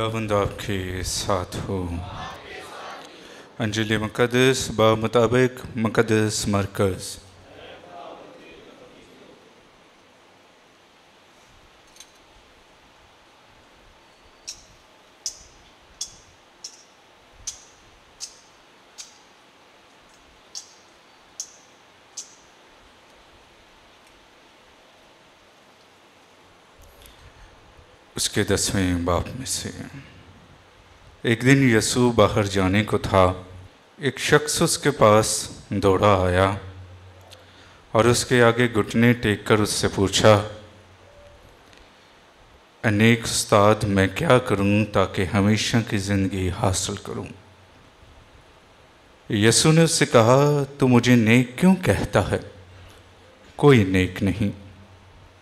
खुदावंद आपके साथ हो। अंजलि मुक़द्दस बा मुताबिक मुक़द्दस मरकज़। उसके 10वें बाब में से। एक दिन यसू बाहर जाने को था। एक शख्स उसके पास दौड़ा आया और उसके आगे घुटने टेक कर उससे पूछा, अनेक उस्ताद, मैं क्या करूं ताकि हमेशा की ज़िंदगी हासिल करूं? यसू ने उससे कहा, तू मुझे नेक क्यों कहता है? कोई नेक नहीं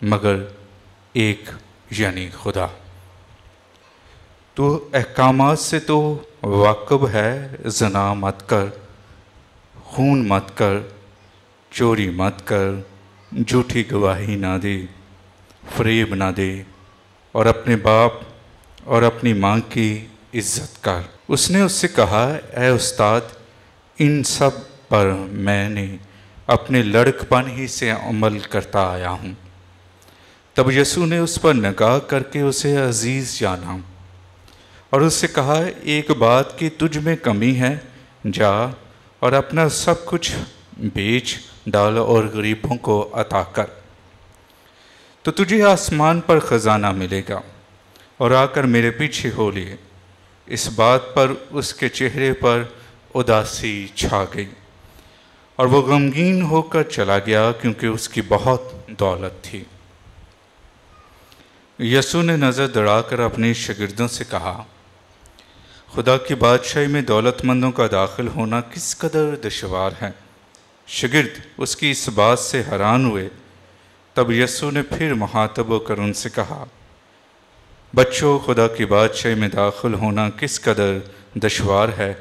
मगर एक, यानी खुदा। तो अहकामात से तो वाकिफ है, ज़ना मत कर, खून मत कर, चोरी मत कर, झूठी गवाही ना दे, फरेब ना दे, और अपने बाप और अपनी माँ की इज़्ज़त कर। उसने उससे कहा, ए उस्ताद, इन सब पर मैंने अपने लड़कपन ही से अमल करता आया हूँ। तब यसू ने उस पर निगाह करके उसे अजीज़ जाना और उससे कहा, एक बात की तुझ में कमी है, जा और अपना सब कुछ बेच डाल और गरीबों को अता कर, तो तुझे आसमान पर ख़जाना मिलेगा, और आकर मेरे पीछे हो लिए। इस बात पर उसके चेहरे पर उदासी छा गई और वो गमगीन होकर चला गया, क्योंकि उसकी बहुत दौलत थी। यसू ने नज़र दौड़ाकर अपने शागिर्दों से कहा, खुदा की बादशाही में दौलतमंदों का दाखिल होना किस कदर दुश्वार है। शागिर्द उसकी इस बात से हैरान हुए। तब यसू ने फिर मुखातब होकर उनसे कहा, बच्चों, खुदा की बादशाही में दाखिल होना किस कदर दुश्वार है।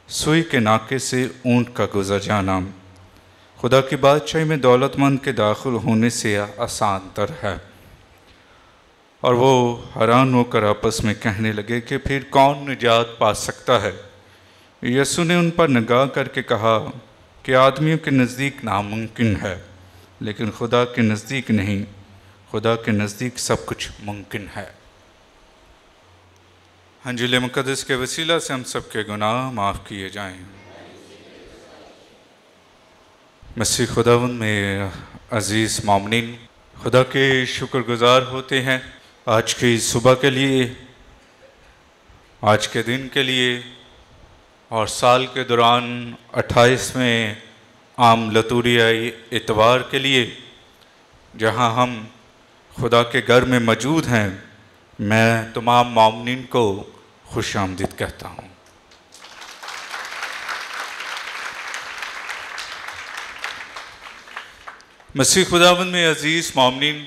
सुई के नाके से ऊँट का गुजर जाना खुदा की बादशाही में दौलतमंद के दाखिल होने से आसान तर है। और वो हैरान होकर आपस में कहने लगे कि फिर कौन निजात पा सकता है। यसू ने उन पर निगाह करके कहा कि आदमियों के नज़दीक नामुमकिन है, लेकिन खुदा के नज़दीक नहीं। खुदा के नज़दीक सब कुछ मुमकिन है। अंजील मुक़द्दस के वसीला से हम सब के गुनाह माफ़ किए जाएं। मसीह खुदावंद में अज़ीज़ मोमिनीन, खुदा के शुक्रगुज़ार होते हैं आज की सुबह के लिए, आज के दिन के लिए, और साल के दौरान 28वें आम लतूरियाई इतवार के लिए, जहां हम खुदा के घर में मौजूद हैं। मैं तमाम मोमिनीन को खुश आमदीद कहता हूं। मसीह खुदावंद में अज़ीज़ मोमिनीन,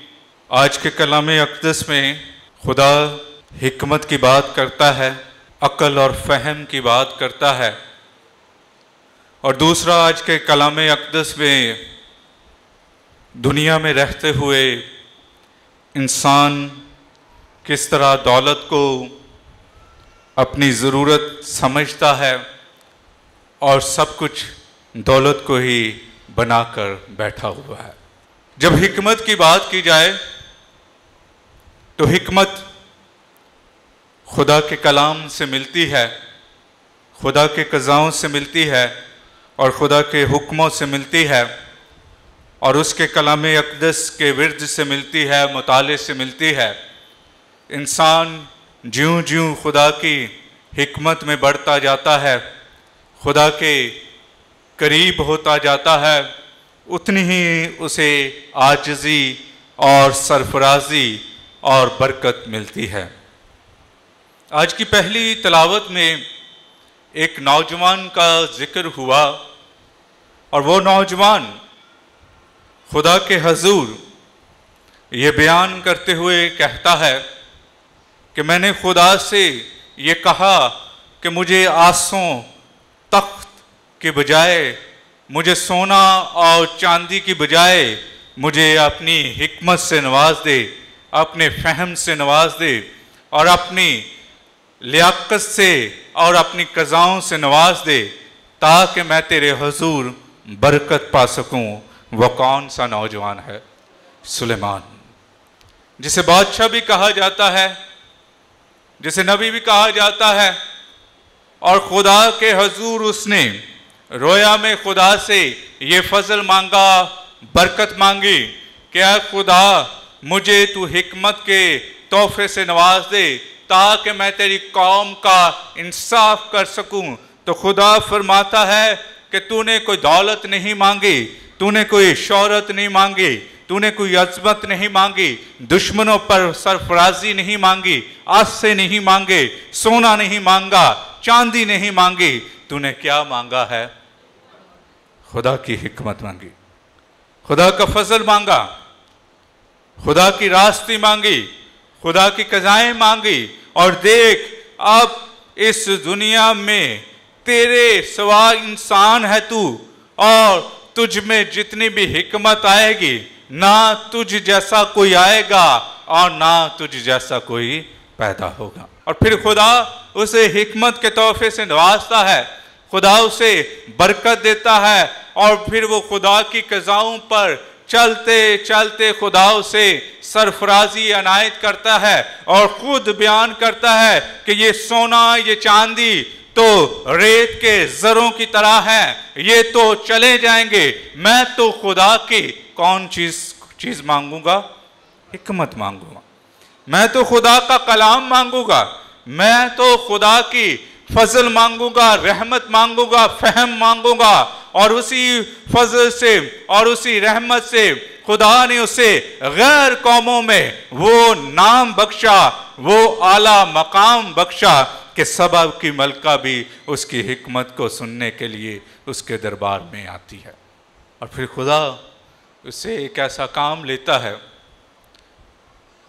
आज के कलाम अक़दस में खुदा हिकमत की बात करता है, अक्ल और फ़हम की बात करता है। और दूसरा, आज के कलाम अक़दस में दुनिया में रहते हुए इंसान किस तरह दौलत को अपनी ज़रूरत समझता है और सब कुछ दौलत को ही बनाकर बैठा हुआ है। जब हिकमत की बात की जाए तो हिकमत खुदा के कलाम से मिलती है, खुदा के क़ज़ाओं से मिलती है और खुदा के हुक्मों से मिलती है, और उसके कलाम अक़दस के विर्द से मिलती है, मुताले से मिलती है। इंसान ज्यों ज्यों खुदा की हिकमत में बढ़ता जाता है, खुदा के करीब होता जाता है, उतनी ही उसे आजिज़ी और सरफराजी और बरकत मिलती है। आज की पहली तिलावत में एक नौजवान का जिक्र हुआ, और वो नौजवान खुदा के हजूर ये बयान करते हुए कहता है कि मैंने खुदा से ये कहा कि मुझे आसों तख्त के बजाय, मुझे सोना और चांदी की बजाय मुझे अपनी हिकमत से नवाज दे, अपने फ़हम से नवाज दे, और अपनी लियाकत से और अपनी कज़ाओं से नवाज दे ताकि मैं तेरे हुजूर बरकत पा सकूं। वह कौन सा नौजवान है? सुलेमान, जिसे बादशाह भी कहा जाता है, जिसे नबी भी कहा जाता है। और खुदा के हुजूर उसने रोया में खुदा से ये फजल मांगा, बरकत मांगी कि ऐ खुदा मुझे तू हिकमत के तोहफे से नवाज दे ताकि मैं तेरी कौम का इंसाफ कर सकूं। तो खुदा फरमाता है कि तूने कोई दौलत नहीं मांगी, तूने कोई शोहरत नहीं मांगी, तूने कोई अजमत नहीं मांगी, दुश्मनों पर सरफराजी नहीं मांगी, आसे नहीं मांगे, सोना नहीं मांगा, चांदी नहीं मांगी। तूने क्या मांगा है? खुदा की हिकमत मांगी, खुदा का फजल मांगा, खुदा की रास्ती मांगी, खुदा की कज़ाएं मांगी। और देख, अब इस दुनिया में तेरे सिवा इंसान है तू, और तुझ में जितनी भी हिकमत आएगी, ना तुझ जैसा कोई आएगा और ना तुझ जैसा कोई पैदा होगा। और फिर खुदा उसे हिकमत के तोहफे से नवाजता है, खुदा उसे बरकत देता है। और फिर वो खुदा की कज़ाओं पर चलते चलते खुदा उसे सरफराजी अनायत करता है और खुद बयान करता है कि ये सोना, ये चांदी तो रेत के जरों की तरह है, ये तो चले जाएंगे। मैं तो खुदा की कौन चीज मांगूंगा? हिकमत मांगूंगा। मैं तो खुदा का कलाम मांगूंगा, मैं तो खुदा की फजल मांगूंगा, रहमत मांगूंगा, फहम मांगूंगा। और उसी फजल से और उसी रहमत से खुदा ने उसे गैर कौमों में वो नाम बख्शा, वो आला मकाम बख्शा कि सबा की मलका भी उसकी हिकमत को सुनने के लिए उसके दरबार में आती है। और फिर खुदा उससे एक ऐसा काम लेता है,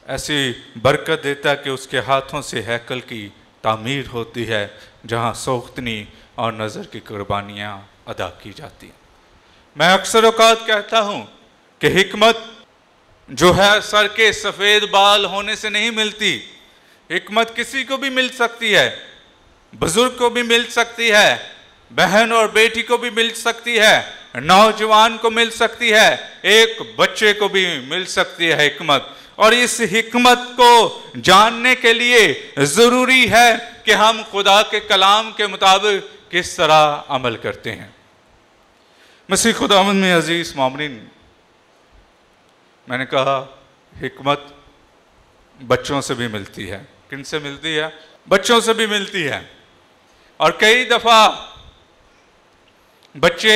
ऐसी बरकत देता है कि उसके हाथों से हैकल की तामीर होती है, जहाँ सोख्तनी और नज़र की कुर्बानियाँ अदा की जाती हैं। मैं अक्सर औकात कहता हूँ कि हिकमत जो है सर के सफ़ेद बाल होने से नहीं मिलती। हिकमत किसी को भी मिल सकती है, बुजुर्ग को भी मिल सकती है, बहन और बेटी को भी मिल सकती है, नौजवान को मिल सकती है, एक बच्चे को भी मिल सकती है हिकमत। और इस हिकमत को जानने के लिए ज़रूरी है कि हम खुदा के कलाम के मुताबिक किस तरह अमल करते हैं। मसीह खुदावंद में अजीज़ मोमिनीन, मैंने कहा हिकमत बच्चों से भी मिलती है। किन से मिलती है? बच्चों से भी मिलती है। और कई दफ़ा बच्चे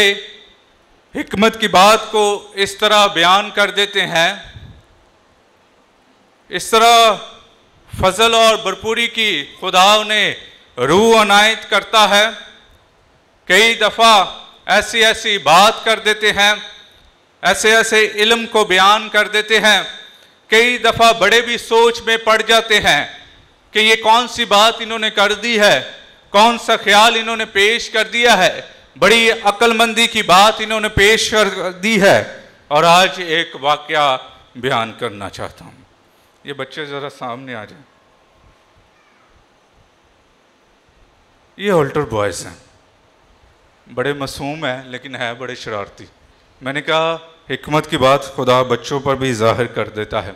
हिकमत की बात को इस तरह बयान कर देते हैं, इस तरह फजल और भरपूरी की खुदा उन्हें रूह अनायत करता है। कई दफ़ा ऐसी ऐसी बात कर देते हैं, ऐसे ऐसे इल्म को बयान कर देते हैं। कई दफ़ा बड़े भी सोच में पड़ जाते हैं कि ये कौन सी बात इन्होंने कर दी है, कौन सा ख्याल इन्होंने पेश कर दिया है, बड़ी अक्लमंदी की बात इन्होंने पेश कर दी है। और आज एक वाकया बयान करना चाहता हूँ। ये बच्चे ज़रा सामने आ जाएं। ये ऑल्टर बॉयज़ हैं, बड़े मासूम हैं लेकिन है बड़े शरारती। मैंने कहा हिकमत की बात खुदा बच्चों पर भी जाहिर कर देता है।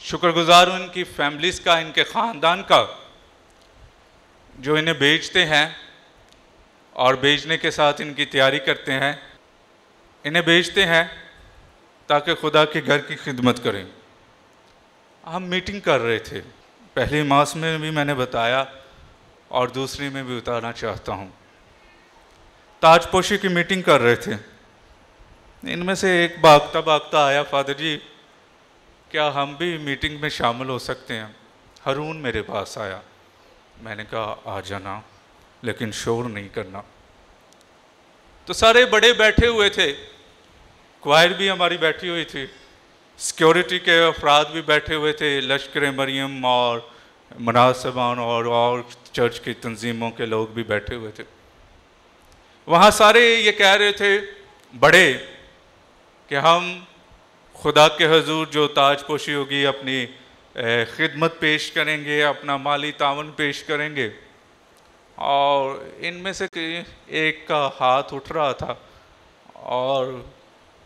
शुक्रगुजार हूँ इनकी फैमिलीज़ का, इनके ख़ानदान का, जो इन्हें बेचते हैं और बेचने के साथ इनकी तैयारी करते हैं। इन्हें बेचते हैं ताकि खुदा के घर की खिदमत करें। हम मीटिंग कर रहे थे, पहली मास में भी मैंने बताया और दूसरी में भी बताना चाहता हूँ। ताजपोशी की मीटिंग कर रहे थे। इनमें से एक भागता भागता आया, फादर जी क्या हम भी मीटिंग में शामिल हो सकते हैं? हारून मेरे पास आया। मैंने कहा आ जाना, लेकिन शोर नहीं करना। तो सारे बड़े बैठे हुए थे, क्वायर भी हमारी बैठी हुई थी, सिक्योरिटी के अफराद भी बैठे हुए थे, लश्कर मरियम और मुनासबान और चर्च की तंजीमों के लोग भी बैठे हुए थे। वहाँ सारे ये कह रहे थे बड़े कि हम खुदा के हुजूर जो ताजपोशी होगी अपनी खिदमत पेश करेंगे, अपना माली तावन पेश करेंगे। और इनमें से एक का हाथ उठ रहा था और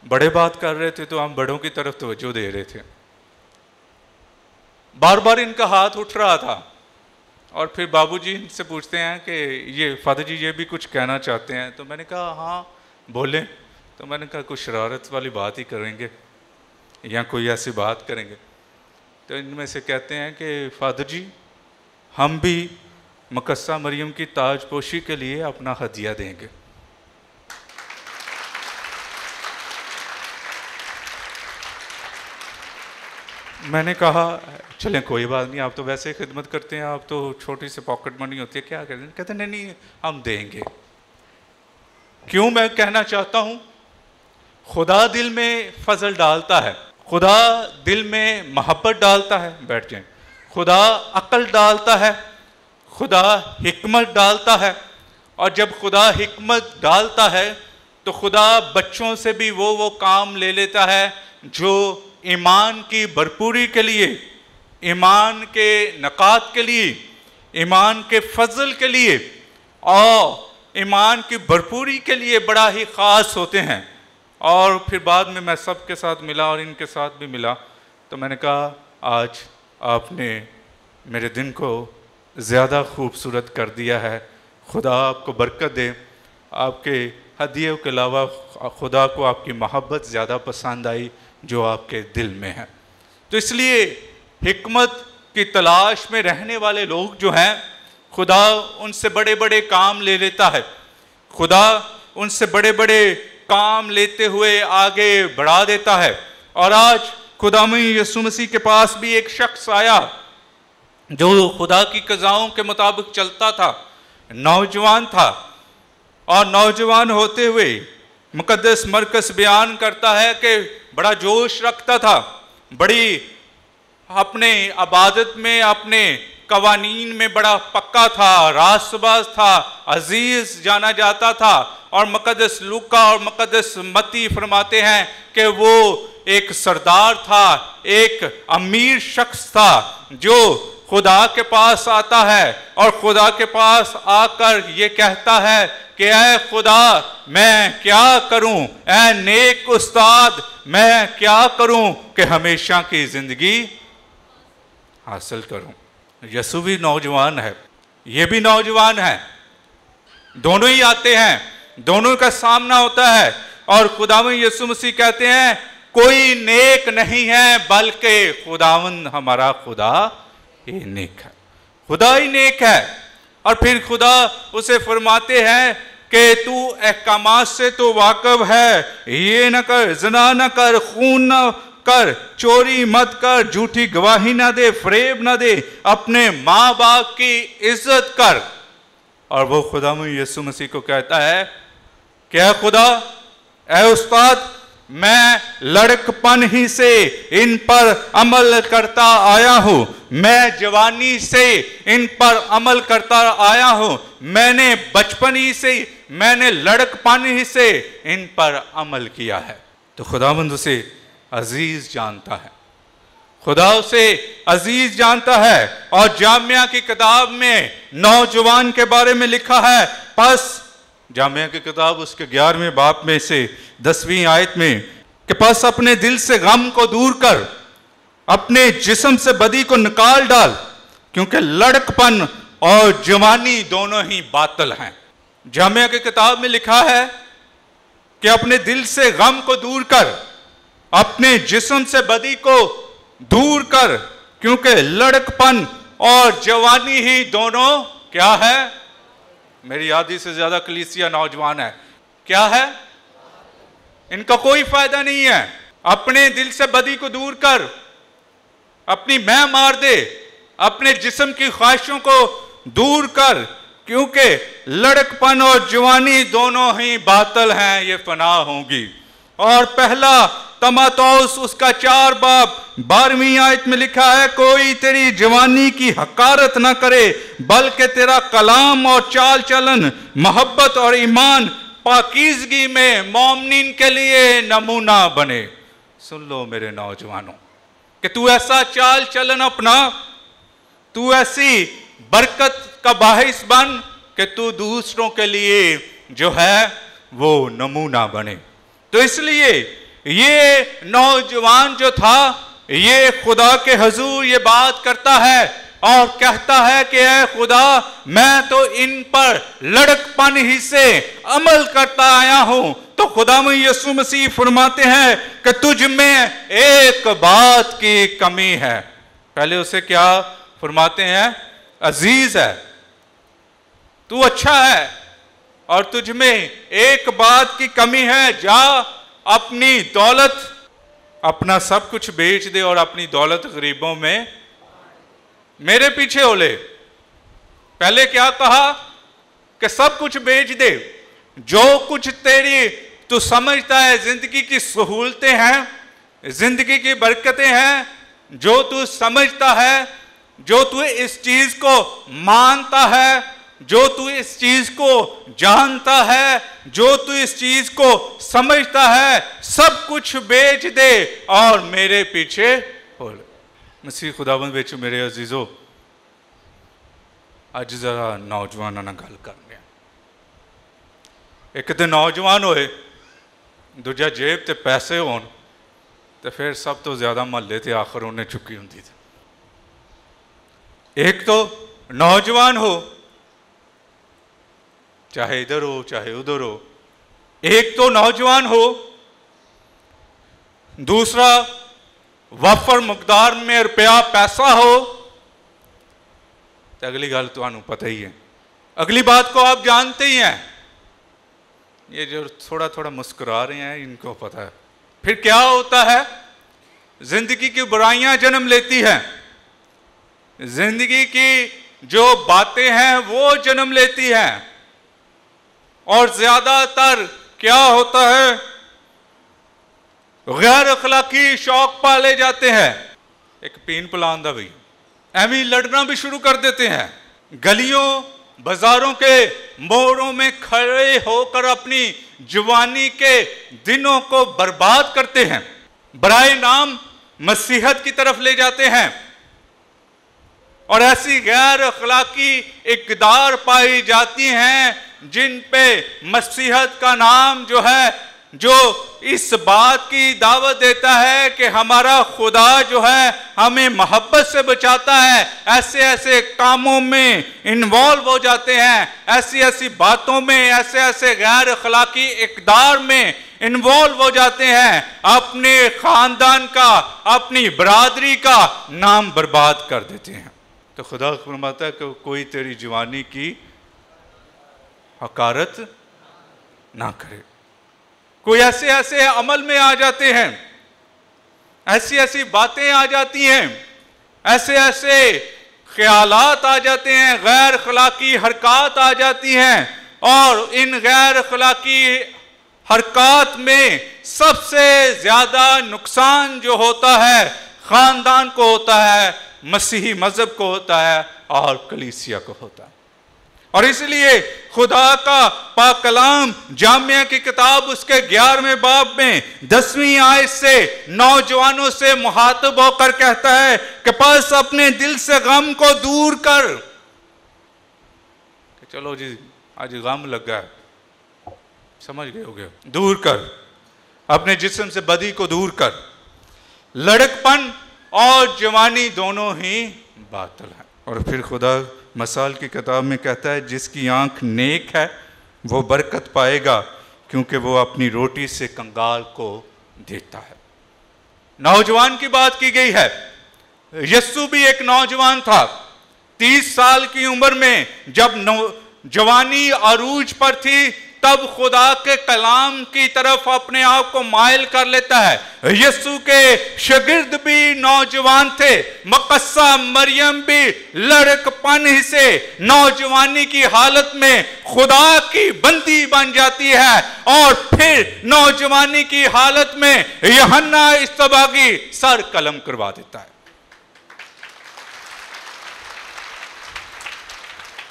बड़े बात कर रहे थे, तो हम बड़ों की तरफ तवज्जो दे रहे थे। बार बार इनका हाथ उठ रहा था और फिर बाबूजी इनसे पूछते हैं कि ये फादर जी ये भी कुछ कहना चाहते हैं। तो मैंने कहा हाँ बोलें। तो मैंने कहा कुछ शरारत वाली बात ही करेंगे या कोई ऐसी बात करेंगे। तो इनमें से कहते हैं कि फादर जी हम भी मुकस्सा मरियम की ताजपोशी के लिए अपना हदिया देंगे। मैंने कहा चलें कोई बात नहीं, आप तो वैसे ही खिदमत करते हैं, आप तो छोटी सी पॉकेट मनी होती है, क्या कहते हैं? कहते नहीं नहीं हम देंगे। क्यों? मैं कहना चाहता हूँ खुदा दिल में फजल डालता है, खुदा दिल में मोहब्बत डालता है, बैठ जाएं, खुदा अक्ल डालता है, खुदा हिकमत डालता है। और जब खुदा हिकमत डालता है तो खुदा बच्चों से भी वो काम ले लेता है जो ईमान की भरपूरी के लिए, ईमान के नकात के लिए, ईमान के फजल के लिए और ईमान की भरपूरी के लिए बड़ा ही ख़ास होते हैं। और फिर बाद में मैं सबके साथ मिला और इनके साथ भी मिला, तो मैंने कहा आज आपने मेरे दिन को ज़्यादा खूबसूरत कर दिया है, खुदा आपको बरकत दे। आपके हदियों के अलावा खुदा को आपकी मोहब्बत ज़्यादा पसंद आई जो आपके दिल में है। तो इसलिए हिकमत की तलाश में रहने वाले लोग जो हैं, खुदा उनसे बड़े बड़े काम ले लेता है, खुदा उनसे बड़े बड़े काम लेते हुए आगे बढ़ा देता है। और आज खुदावंद यीशु मसीह के पास भी एक शख्स आया जो खुदा की क़ज़ाओं के मुताबिक चलता था, नौजवान था, और नौजवान होते हुए मुक़द्दस मरकस बयान करता है कि बड़ा जोश रखता था, बड़ी अपने इबादत में, अपने कवानीन में बड़ा पक्का था, रासबाज था, अजीज जाना जाता था। और मुक़द्दस लूका और मुक़द्दस मत्ती फरमाते हैं कि वो एक सरदार था, एक अमीर शख्स था जो खुदा के पास आता है और खुदा के पास आकर ये कहता है कि ऐ खुदा मैं क्या करूं, ऐ नेक उस्ताद मैं क्या करूं कि हमेशा की ज़िंदगी हासिल करूं। यसु भी नौजवान है, ये भी नौजवान है, दोनों ही आते हैं, दोनों का सामना होता है। और खुदावंद यीशु मसीह कहते हैं कोई नेक नहीं है बल्कि खुदावंद हमारा खुदा ही नेक है, खुदा ही नेक है। और फिर खुदा उसे फरमाते हैं कि तू अहकामात से तो वाकिफ है, ये न कर, ज़िना न कर, खून न कर, चोरी मत कर, झूठी गवाही ना दे, फरेब ना दे, अपने माँ बाप की इज्जत कर। और वो खुदावंद यीशु मसीह को कहता है क्या खुदा, ऐ उस्ताद मैं लड़कपन ही से इन पर अमल करता आया हूँ, मैं जवानी से इन पर अमल करता आया हूँ, मैंने बचपन ही से, मैंने लड़कपन ही से इन पर अमल किया है। तो खुदावंद उसे अजीज जानता है, खुदा उसे अजीज जानता है। और जामिया की किताब में नौजवान के बारे में लिखा है, बस जामिया की किताब उसके 11वें बाब में से 10वीं आयत में कि बस अपने दिल से गम को दूर कर, अपने जिस्म से बदी को निकाल डाल, क्योंकि लड़कपन और जवानी दोनों ही बातिल हैं। जामिया की किताब में लिखा है कि अपने दिल से गम को दूर कर, अपने जिस्म से बदी को दूर कर, क्योंकि लड़कपन और जवानी ही दोनों क्या है? मेरी आधी से ज्यादा कलीसिया नौजवान है, क्या है? इनका कोई फायदा नहीं है। अपने दिल से बदी को दूर कर, अपनी मैं मार दे, अपने जिस्म की ख्वाहिशों को दूर कर, क्योंकि लड़कपन और जवानी दोनों ही बातिल हैं, ये फना होंगी। और पहला तमातौस उसका 4 बाब 12वीं आयत में लिखा है, कोई तेरी जवानी की हकारत ना करे, बल्कि तेरा कलाम और चाल चलन मोहब्बत और ईमान पाकीज़गी में मोमिनीन के लिए नमूना बने। सुन लो मेरे नौजवानों कि कि तू ऐसा चाल चलन अपना, तू ऐसी बरकत का बाहिस बन कि तू दूसरों के लिए जो है वो नमूना बने। तो इसलिए ये नौजवान जो था, ये खुदा के हुजूर ये बात करता है और कहता है कि ऐ खुदा, मैं तो इन पर लड़कपन ही से अमल करता आया हूं। तो खुदावंद यीशु मसीह फरमाते हैं कि तुझ में एक बात की कमी है। पहले उसे क्या फरमाते हैं? अजीज है, तू अच्छा है और तुझ में एक बात की कमी है। जा अपनी दौलत, अपना सब कुछ बेच दे और अपनी दौलत गरीबों में मेरे पीछे हो ले। पहले क्या कहा कि सब कुछ बेच दे, जो कुछ तेरी तू समझता है जिंदगी की सहूलतें हैं, जिंदगी की बरकतें हैं, जो तू समझता है, जो तू इस चीज को मानता है, जो तू इस चीज को जानता है, जो तू इस चीज को समझता है, सब कुछ बेच दे और मेरे पीछे हो ले। मसीह खुदावंद विच मेरे अजीजों, अज जरा नौजवानों नाल गल करनी है। एक तो नौजवान होए, दूजा जेब ते पैसे होन, तो फिर सब तो ज्यादा महल्ले ते आखिर उन्हें चुकी होंदी थी। एक तो नौजवान हो, चाहे इधर हो चाहे उधर हो, एक तो नौजवान हो, दूसरा वफर मुकदार में रुपया पैसा हो। तो अगली गल तो पता ही है, अगली बात को आप जानते ही हैं। ये जो थोड़ा थोड़ा मुस्कुरा रहे हैं इनको पता है। फिर क्या होता है? जिंदगी की बुराइयां जन्म लेती हैं, जिंदगी की जो बातें हैं वो जन्म लेती हैं। और ज्यादातर क्या होता है? गैर अखलाकी शौक पाले जाते हैं। एक पीन पलान दा भी एवं लड़ना भी शुरू कर देते हैं। गलियों बाजारों के मोड़ों में खड़े होकर अपनी जवानी के दिनों को बर्बाद करते हैं, बराए नाम मसीहत की तरफ ले जाते हैं। और ऐसी गैर अखलाकी इक़दार पाई जाती हैं जिन पे मसीहत का नाम जो है, जो इस बात की दावत देता है कि हमारा खुदा जो है हमें मोहब्बत से बचाता है, ऐसे ऐसे कामों में इन्वॉल्व हो जाते हैं, ऐसी ऐसी बातों में, ऐसे ऐसे गैर अखलाकी इक़दार में इन्वॉल्व हो जाते हैं, अपने खानदान का, अपनी बरादरी का नाम बर्बाद कर देते हैं। तो खुदा फरमाता है कि कोई तेरी जवानी की हकारत ना करे। कोई ऐसे ऐसे अमल में आ जाते हैं, ऐसी ऐसी बातें आ जाती हैं, ऐसे ऐसे ख्यालात आ जाते हैं, गैर अखलाकी हरकत आ जाती हैं। और इन गैर अखलाकी हरकत में सबसे ज्यादा नुकसान जो होता है खानदान को होता है, मसीही मजहब को होता है और कलीसिया को होता है। और इसलिए खुदा का पाक कलाम जामिया की किताब उसके 11वें बाब में 10वीं आयत से नौजवानों से मुहातब होकर कहता है कि बस अपने दिल से गम को दूर कर। कि चलो जी आज गम लगा है, समझ गए होगे, दूर कर, अपने जिस्म से बदी को दूर कर। लड़कपन और जवानी दोनों ही बातिल है। और फिर खुदा मसाल की किताब में कहता है जिसकी आंख नेक है वो बरकत पाएगा क्योंकि वो अपनी रोटी से कंगाल को देता है। नौजवान की बात की गई है। यस्सु भी एक नौजवान था। 30 साल की उम्र में जब जवानी अरूज पर थी तब खुदा के कलाम की तरफ अपने आप को माइल कर लेता है। यीशु के शागिर्द भी नौजवान थे। मकस्सा मरियम भी लड़कपन ही से नौजवानी की हालत में खुदा की बंदी बन जाती है और फिर नौजवानी की हालत में यूहन्ना इस्तबागी सर कलम करवा देता है।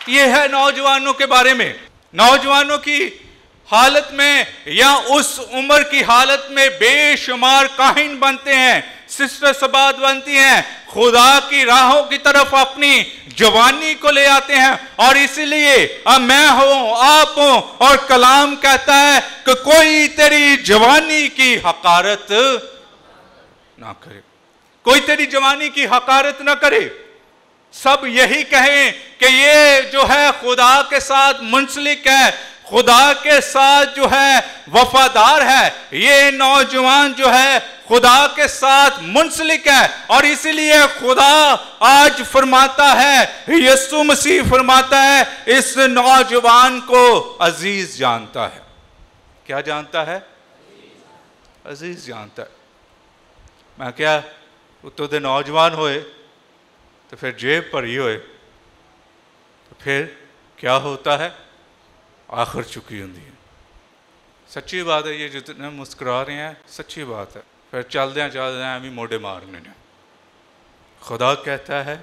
यह है नौजवानों के बारे में। नौजवानों की हालत में या उस उम्र की हालत में बेशुमार काहिन बनते हैं सिस्टर सबात बनती हैं, खुदा की राहों की तरफ अपनी जवानी को ले आते हैं। और इसलिए अब मैं हूं, आप हो, और कलाम कहता है कि कोई तेरी जवानी की हकारत ना करे, कोई तेरी जवानी की हकारत ना करे। सब यही कहें कि ये जो है खुदा के साथ मुंसलिक है, खुदा के साथ जो है वफादार है, ये नौजवान जो है खुदा के साथ मुंसलिक है। और इसीलिए खुदा आज फरमाता है, यीशु मसीह फरमाता है, इस नौजवान को अजीज जानता है। क्या जानता है? अजीज जानता है। मैं क्या उत्तों दे नौजवान होए तो फिर जेब भरी होए तो फिर क्या होता है? आखिर चुकी होती है। सच्ची बात है, ये जितने मुस्कुरा रहे हैं सच्ची बात है। फिर चलदे भी मोड़े मारने ने। खुदा कहता है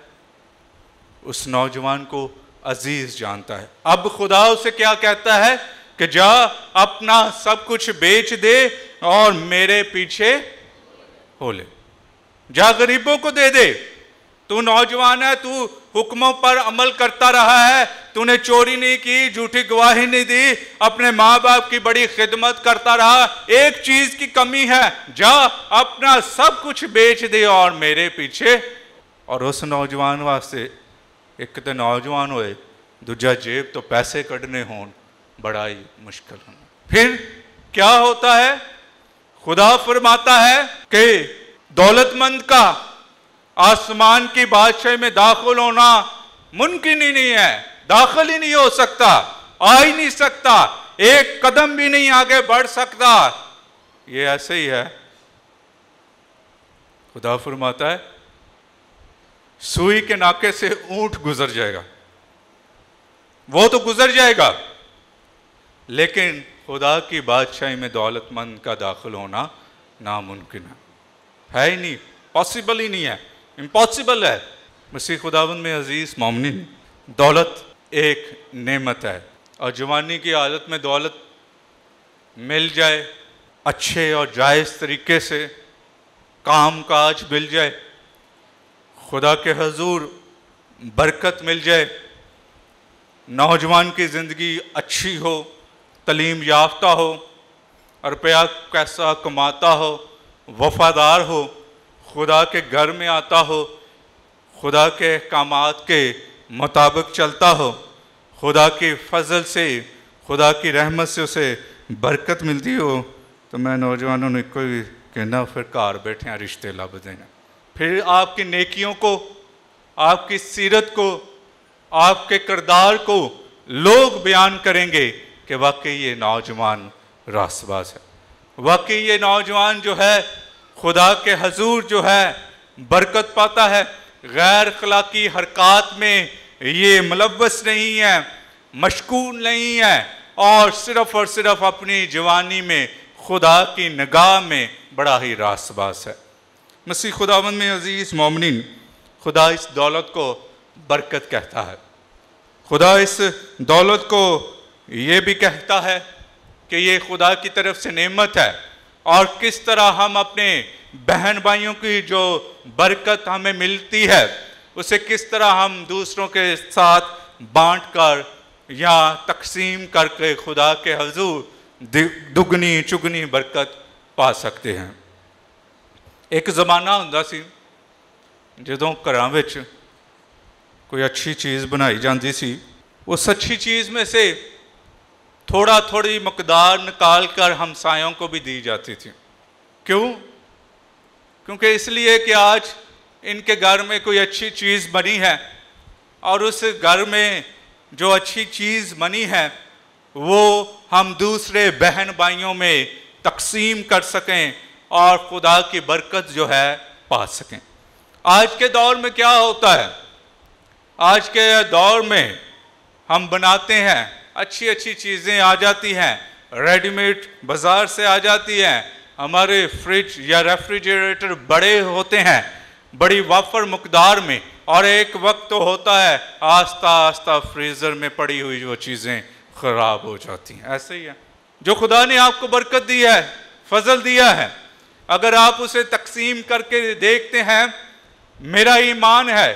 उस नौजवान को अजीज जानता है। अब खुदा उसे क्या कहता है कि जा अपना सब कुछ बेच दे और मेरे पीछे हो ले, जा गरीबों को दे दे। तू नौजवान है, तू हुक्मों पर अमल करता रहा है, तूने चोरी नहीं की, झूठी गवाही नहीं दी, अपने माँ बाप की बड़ी खिदमत करता रहा। एक चीज की कमी है, जा अपना सब कुछ बेच दे और मेरे पीछे। और उस नौजवान वास्ते एक तो नौजवान होए, दूजा जेब तो पैसे कढ़ने होन बड़ा ही मुश्किल होना। फिर क्या होता है? खुदा फरमाता है कि दौलतमंद का आसमान की बादशाही में दाखिल होना मुमकिन ही नहीं है, दाखिल ही नहीं हो सकता, आ ही नहीं सकता, एक कदम भी नहीं आगे बढ़ सकता। ये ऐसे ही है। खुदा फरमाता है सुई के नाके से ऊंट गुजर जाएगा, वो तो गुजर जाएगा, लेकिन खुदा की बादशाही में दौलतमंद का दाखिल होना नामुमकिन है ही नहीं, पॉसिबल ही नहीं है, इम्पॉसिबल है। मसीह खुदावंद में अजीज मोमिनीन, दौलत एक नेमत है और जवानी की हालत में दौलत मिल जाए, अच्छे और जायज़ तरीके से काम काज मिल जाए, खुदा के हजूर बरकत मिल जाए, नौजवान की ज़िंदगी अच्छी हो, तलीम याफ्ता हो, रुपया कैसा कमाता हो, वफादार हो, खुदा के घर में आता हो, खुदा के अहकामात के मुताबिक चलता हो, खुदा के फजल से, खुदा की रहमत से उसे बरकत मिलती हो, तो मैं नौजवानों ने कोई कहना फिर घर बैठे हैं रिश्ते लब देना। फिर आपकी नेकियों को, आपकी सीरत को, आपके किरदार को लोग बयान करेंगे कि वाकई ये नौजवान रासबाज है, वाकई ये नौजवान जो है खुदा के हजूर जो है बरकत पाता है, गैर अखलाकी हरकत में ये मुलव्वस नहीं है, मशगूल नहीं है, और सिर्फ अपनी जवानी में खुदा की निगाह में बड़ा ही रासबाज है। मसीह खुदावंद में अजीज़ मोमिनीन, खुदा इस दौलत को बरकत कहता है। खुदा इस दौलत को ये भी कहता है कि ये खुदा की तरफ से नेमत है, और किस तरह हम अपने बहन भाइयों की जो बरकत हमें मिलती है उसे किस तरह हम दूसरों के साथ बांट कर या तकसीम करके खुदा के हजूर दुगनी चुगनी बरकत पा सकते हैं। एक ज़माना हुंदा सी जदों घरां विच कोई अच्छी चीज़ बनाई जाती सी, उस अच्छी चीज़ में से थोड़ी मकदार निकाल कर हमसायों को भी दी जाती थी। क्यों? क्योंकि इसलिए कि आज इनके घर में कोई अच्छी चीज़ बनी है और उस घर में जो अच्छी चीज़ बनी है वो हम दूसरे बहन भाइयों में तकसीम कर सकें और खुदा की बरकत जो है पा सकें। आज के दौर में क्या होता है? आज के दौर में हम बनाते हैं, अच्छी चीज़ें आ जाती हैं, रेडीमेड बाज़ार से आ जाती हैं, हमारे फ्रिज या रेफ्रिजरेटर बड़े होते हैं बड़ी वाफर मकदार में, और एक वक्त तो होता है आस्ता आस्ता फ्रीज़र में पड़ी हुई वो चीज़ें ख़राब हो जाती हैं। ऐसे ही है, जो खुदा ने आपको बरकत दी है, फजल दिया है, अगर आप उसे तकसीम करके देखते हैं, मेरा ईमान है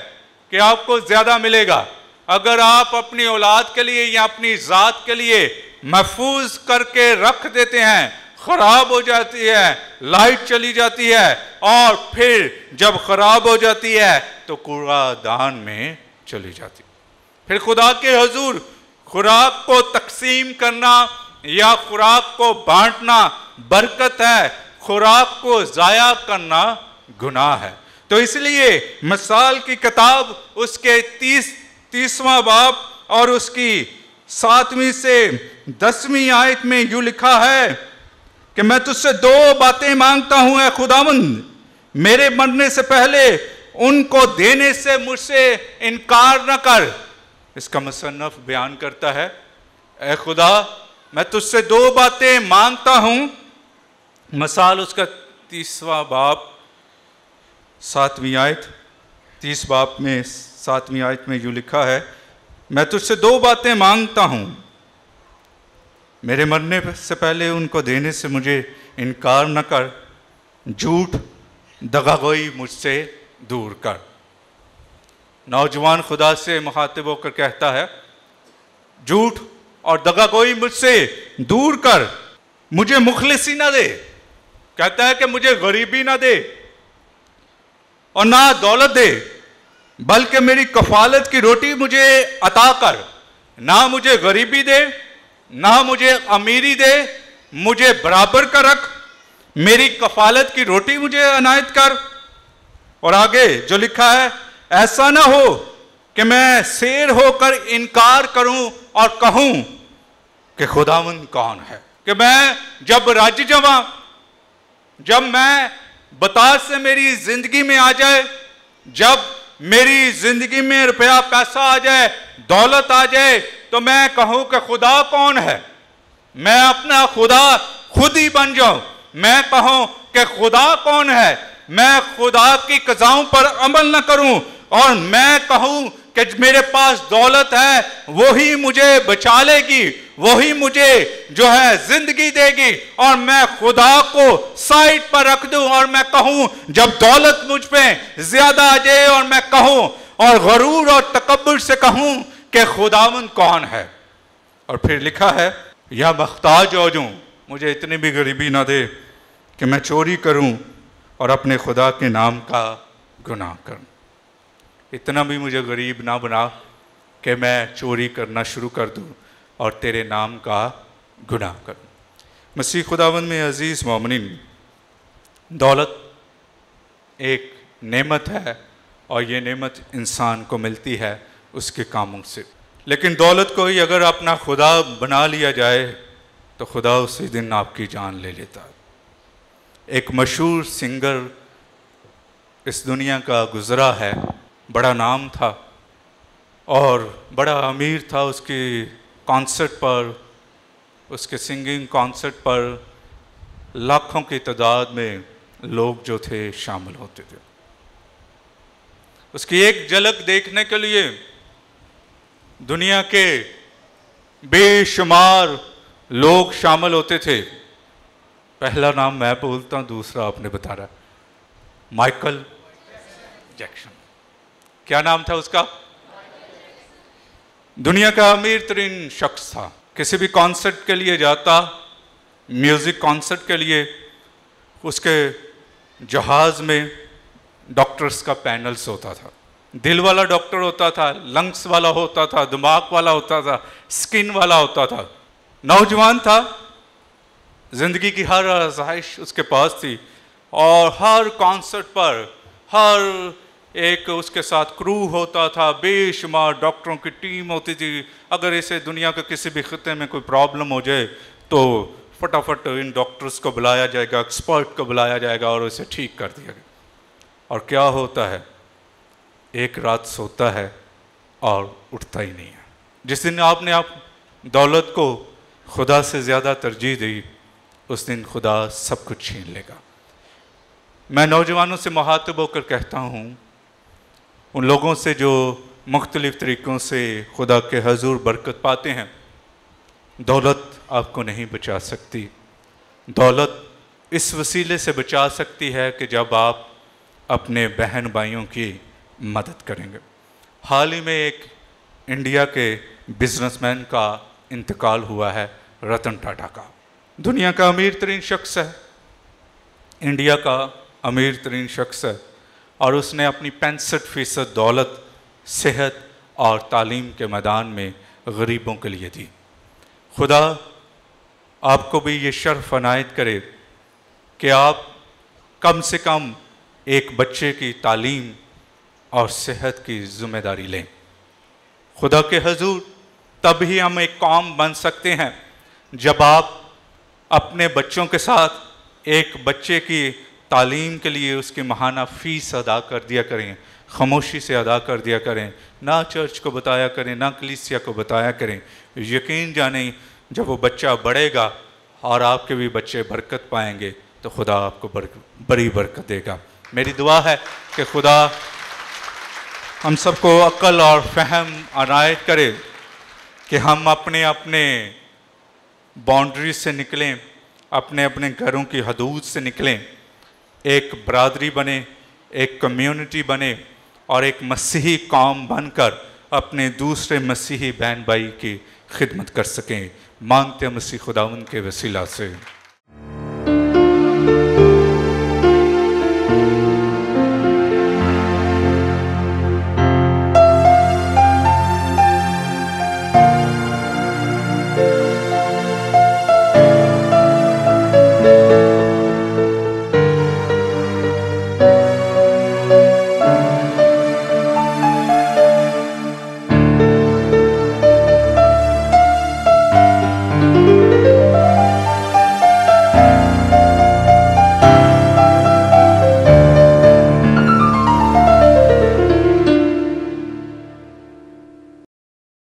कि आपको ज़्यादा मिलेगा। अगर आप अपनी औलाद के लिए या अपनी ज़ात के लिए महफूज करके रख देते हैं, ख़राब हो जाती है, लाइट चली जाती है और फिर जब ख़राब हो जाती है तो कूड़ादान में चली जाती है। फिर खुदा के हुजूर खुराक को तकसीम करना या खुराक को बांटना बरकत है, खुराक को ज़ाया करना गुनाह है। तो इसलिए मिसाल की किताब उसके 30वां बाब और उसकी 7वीं से 10वीं आयत में यूं लिखा है कि मैं तुझसे 2 बातें मांगता हूं ऐ खुदावंद, मेरे मरने से पहले उनको देने से मुझसे इनकार न कर। इसका मुसन्नफ बयान करता है, ऐ खुदा मैं तुझसे 2 बातें मांगता हूं। मिसाल उसका 30वां बाब 7वीं आयत, 30 बाब में 7वीं आयत में यूं लिखा है, मैं तुझसे 2 बातें मांगता हूं, मेरे मरने से पहले उनको देने से मुझे इनकार न कर, झूठ दगागोई मुझसे दूर कर। नौजवान खुदा से मुखातिब होकर कहता है, झूठ और दगागोई मुझसे दूर कर, मुझे मुखलिसी ना दे। कहता है कि मुझे गरीबी ना दे और ना दौलत दे, बल्कि मेरी कफालत की रोटी मुझे अता कर। ना मुझे गरीबी दे, ना मुझे अमीरी दे, मुझे बराबर का रख, मेरी कफालत की रोटी मुझे अनायत कर। और आगे जो लिखा है, ऐसा ना हो कि मैं शेर होकर इनकार करूं और कहूं कि खुदावंद कौन है। कि मैं जब राज्य जमा, जब मैं बतास से मेरी जिंदगी में आ जाए, जब मेरी जिंदगी में रुपया पैसा आ जाए, दौलत आ जाए, तो मैं कहूं कि खुदा कौन है। मैं अपना खुदा खुद ही बन जाऊं, मैं कहूं कि खुदा कौन है। मैं खुदा की क़ज़ाओं पर अमल न करूं और मैं कहूं कि मेरे पास दौलत है, वही मुझे बचा लेगी, वही मुझे जो है जिंदगी देगी, और मैं खुदा को साइड पर रख दूं और मैं कहूं जब दौलत मुझ पे ज्यादा आ जाए और मैं कहूं और गरूर और तकब्बुर से कहूं कि खुदावंद कौन है। और फिर लिखा है, या मख्ताज हो जाऊं, मुझे इतनी भी गरीबी ना दे कि मैं चोरी करूं और अपने खुदा के नाम का गुनाह करूं। इतना भी मुझे गरीब ना बना कि मैं चोरी करना शुरू कर दूं और तेरे नाम का गुनाह करूं। मसीह खुदावंद में अजीज़ मोमिनीन, दौलत एक नेमत है और ये नेमत इंसान को मिलती है उसके कामों से। लेकिन दौलत को ही अगर अपना खुदा बना लिया जाए तो खुदा उसी दिन आपकी जान ले लेता है। एक मशहूर सिंगर इस दुनिया का गुज़रा है, बड़ा नाम था और बड़ा अमीर था। उसके कॉन्सर्ट पर, उसके सिंगिंग कॉन्सर्ट पर लाखों की तादाद में लोग जो थे शामिल होते थे। उसकी एक झलक देखने के लिए दुनिया के बेशुमार लोग शामिल होते थे। पहला नाम मैं बोलता हूं, दूसरा आपने बता रहा, माइकल जैक्सन। क्या नाम था उसका? दुनिया का अमीर तरीन शख्स था। किसी भी कॉन्सर्ट के लिए जाता, म्यूजिक कॉन्सर्ट के लिए, उसके जहाज में डॉक्टर्स का पैनल्स होता था। दिल वाला डॉक्टर होता था, लंग्स वाला होता था, दिमाग वाला होता था, स्किन वाला होता था। नौजवान था, जिंदगी की हर आज़ाइश उसके पास थी और हर कॉन्सर्ट पर हर एक उसके साथ क्रू होता था, बेशुमार डॉक्टरों की टीम होती थी। अगर इसे दुनिया के किसी भी खिते में कोई प्रॉब्लम हो जाए तो फटाफट इन डॉक्टर्स को बुलाया जाएगा, एक्सपर्ट को बुलाया जाएगा और उसे ठीक कर दिया गया। और क्या होता है, एक रात सोता है और उठता ही नहीं है। जिस दिन आपने आप दौलत को खुदा से ज़्यादा तरजीह दी, उस दिन खुदा सब कुछ छीन लेगा। मैं नौजवानों से मुखातिब होकर कहता हूँ, उन लोगों से जो मुख्तलिफ़ तरीक़ों से खुदा के हजूर बरकत पाते हैं, दौलत आपको नहीं बचा सकती। दौलत इस वसीले से बचा सकती है कि जब आप अपने बहन भाइयों की मदद करेंगे। हाल ही में एक इंडिया के बिजनेसमैन का इंतकाल हुआ है, रतन टाटा का। दुनिया का अमीर तरीन शख्स है, इंडिया का अमीर तरीन शख्स है, और उसने अपनी 65% दौलत सेहत और तालीम के मैदान में गरीबों के लिए दी। खुदा आपको भी ये शर्फ अनायत करे कि आप कम से कम एक बच्चे की तालीम और सेहत की जिम्मेदारी लें। खुदा के हजूर तब ही हम एक कौम बन सकते हैं जब आप अपने बच्चों के साथ एक बच्चे की तालीम के लिए उसकी माहाना फ़ीस अदा कर दिया करें, खामोशी से अदा कर दिया करें, ना चर्च को बताया करें, ना कलीसिया को बताया करें। यकीन जाने जब वो बच्चा बढ़ेगा और आपके भी बच्चे बरकत पाएंगे तो खुदा आपको बड़ी बरकत देगा। मेरी दुआ है कि खुदा हम सबको अक्ल और फहम अनायत करे कि हम अपने अपने बाउंड्री से निकलें, अपने अपने घरों की हदूद से निकलें, एक बरादरी बने, एक कम्युनिटी बने और एक मसीही कौम बनकर अपने दूसरे मसीही बहन भाई की खिदमत कर सकें। मांगते हैं मसीह खुदावंद के वसीला से।